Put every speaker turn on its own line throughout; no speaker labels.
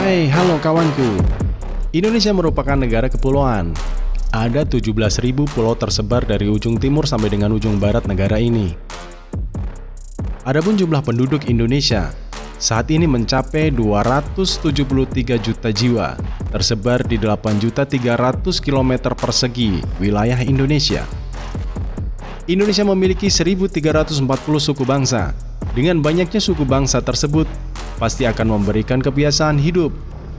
Hai, halo kawanku. Indonesia merupakan negara kepulauan. Ada 17.000 pulau tersebar dari ujung timur sampai dengan ujung barat negara ini. Adapun jumlah penduduk Indonesia saat ini mencapai 273 juta jiwa, tersebar di 8.300 km persegi wilayah Indonesia. Indonesia memiliki 1.340 suku bangsa. Dengan banyaknya suku bangsa tersebut, pasti akan memberikan kebiasaan hidup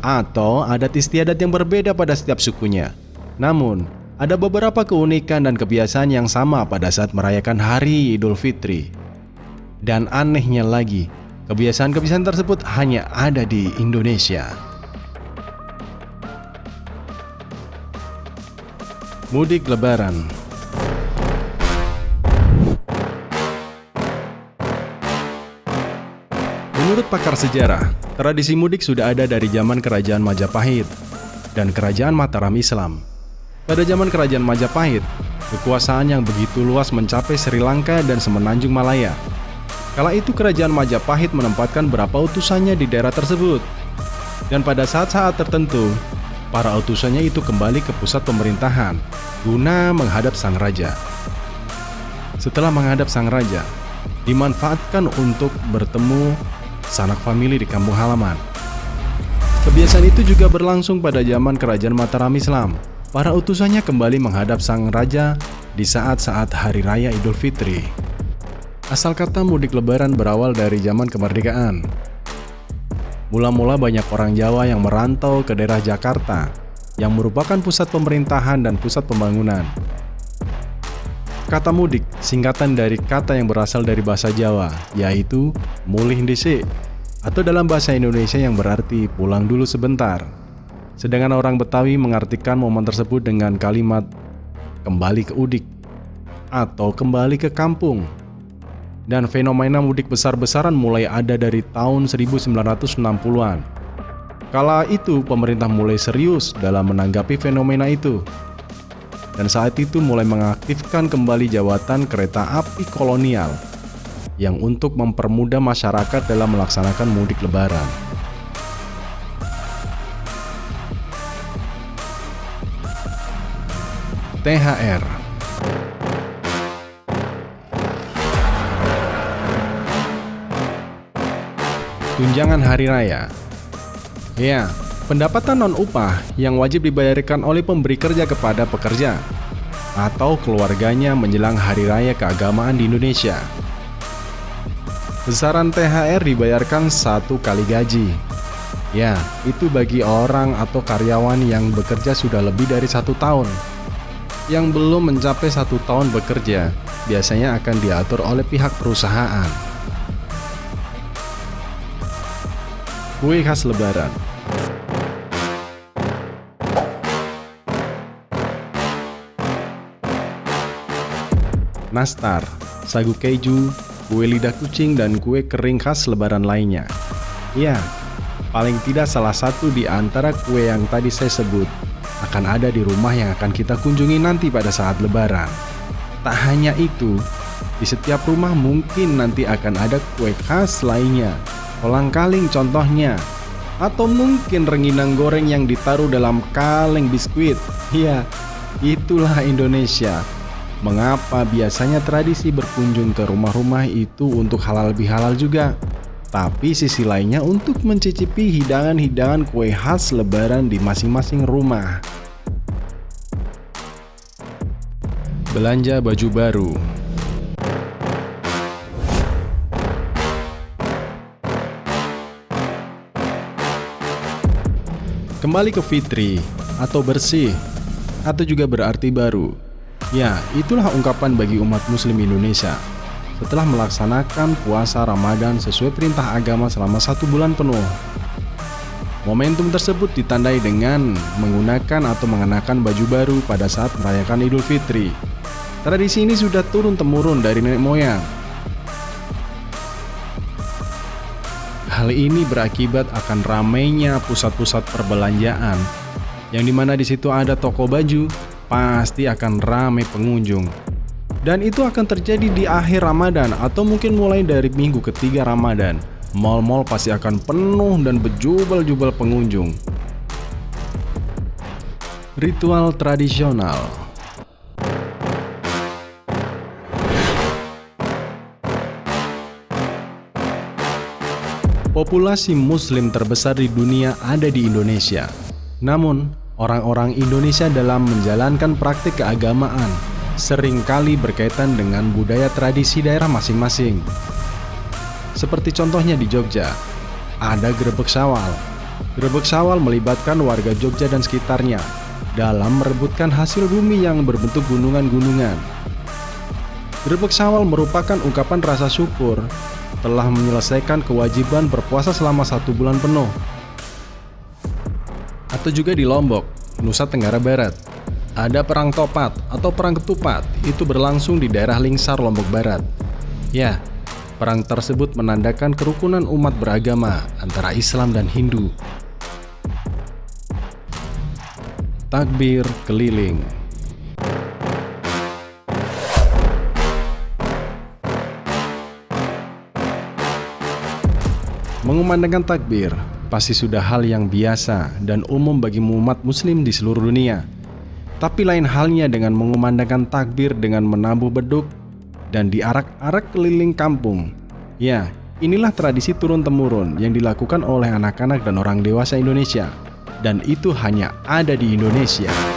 atau adat istiadat yang berbeda pada setiap sukunya. Namun, ada beberapa keunikan dan kebiasaan yang sama pada saat merayakan Hari Idul Fitri. Dan anehnya lagi, kebiasaan-kebiasaan tersebut hanya ada di Indonesia. Mudik Lebaran. Menurut pakar sejarah, tradisi mudik sudah ada dari zaman Kerajaan Majapahit dan Kerajaan Mataram Islam. Pada zaman Kerajaan Majapahit, kekuasaan yang begitu luas mencapai Sri Lanka dan Semenanjung Malaya. Kala itu Kerajaan Majapahit menempatkan beberapa utusannya di daerah tersebut. Dan pada saat-saat tertentu, para utusannya itu kembali ke pusat pemerintahan guna menghadap sang raja. Setelah menghadap sang raja, dimanfaatkan untuk bertemu sanak famili di kampung halaman. Kebiasaan itu juga berlangsung pada zaman Kerajaan Mataram Islam. Para utusannya kembali menghadap sang raja di saat-saat Hari Raya Idul Fitri. Asal kata mudik lebaran berawal dari zaman kemerdekaan. Mula-mula banyak orang Jawa yang merantau ke daerah Jakarta, yang merupakan pusat pemerintahan dan pusat pembangunan. Kata mudik singkatan dari kata yang berasal dari bahasa Jawa, yaitu mulih dhisik, atau dalam bahasa Indonesia yang berarti pulang dulu sebentar. Sedangkan orang Betawi mengartikan momen tersebut dengan kalimat kembali ke udik atau kembali ke kampung. Dan fenomena mudik besar-besaran mulai ada dari tahun 1960-an. Kala itu pemerintah mulai serius dalam menanggapi fenomena itu. Dan saat itu mulai mengaktifkan kembali jawatan kereta api kolonial yang untuk mempermudah masyarakat dalam melaksanakan mudik lebaran. THR. Tunjangan Hari Raya. Ya, pendapatan non-upah yang wajib dibayarkan oleh pemberi kerja kepada pekerja atau keluarganya menjelang Hari Raya Keagamaan di Indonesia. Besaran THR dibayarkan 1 kali gaji. Ya, itu bagi orang atau karyawan yang bekerja sudah lebih dari 1 tahun. Yang belum mencapai 1 tahun bekerja, biasanya akan diatur oleh pihak perusahaan. Kue khas Lebaran. Nastar, sagu keju, kue lidah kucing, dan kue kering khas Lebaran lainnya. Ya, paling tidak salah satu di antara kue yang tadi saya sebut akan ada di rumah yang akan kita kunjungi nanti pada saat Lebaran. Tak hanya itu, di setiap rumah mungkin nanti akan ada kue khas lainnya, kolang-kaling contohnya, atau mungkin rengginang goreng yang ditaruh dalam kaleng biskuit. Ya, itulah Indonesia. Mengapa biasanya tradisi berkunjung ke rumah-rumah itu untuk halal bihalal juga, tapi sisi lainnya untuk mencicipi hidangan-hidangan kue khas Lebaran di masing-masing rumah. Belanja baju baru. Kembali ke fitri atau bersih, atau juga berarti baru. Ya, itulah ungkapan bagi umat muslim Indonesia setelah melaksanakan puasa Ramadan sesuai perintah agama selama 1 bulan penuh. Momentum tersebut ditandai dengan menggunakan atau mengenakan baju baru pada saat merayakan Idul Fitri. Tradisi ini sudah turun-temurun dari nenek moyang. Hal ini berakibat akan ramainya pusat-pusat perbelanjaan, yang dimana di situ ada toko baju, pasti akan ramai pengunjung. Dan itu akan terjadi di akhir Ramadan atau mungkin mulai dari minggu ketiga Ramadan. mal-mal pasti akan penuh dan berjubel-jubel pengunjung. Ritual tradisional. Populasi Muslim terbesar di dunia ada di Indonesia. Namun, orang-orang Indonesia dalam menjalankan praktik keagamaan seringkali berkaitan dengan budaya tradisi daerah masing-masing. Seperti contohnya di Jogja, ada Grebek Syawal. Grebek Syawal melibatkan warga Jogja dan sekitarnya dalam merebutkan hasil bumi yang berbentuk gunungan-gunungan. Grebek Syawal merupakan ungkapan rasa syukur telah menyelesaikan kewajiban berpuasa selama 1 bulan penuh. Atau juga di Lombok, Nusa Tenggara Barat, ada Perang Topat atau Perang Ketupat. Itu berlangsung di daerah Lingsar, Lombok Barat. Ya, perang tersebut menandakan kerukunan umat beragama antara Islam dan Hindu. Takbir keliling. Mengumandangkan takbir pasti sudah hal yang biasa dan umum bagi umat muslim di seluruh dunia. Tapi lain halnya dengan mengumandangkan takbir dengan menabuh beduk dan diarak-arak keliling kampung. Ya, inilah tradisi turun-temurun yang dilakukan oleh anak-anak dan orang dewasa Indonesia. Dan itu hanya ada di Indonesia.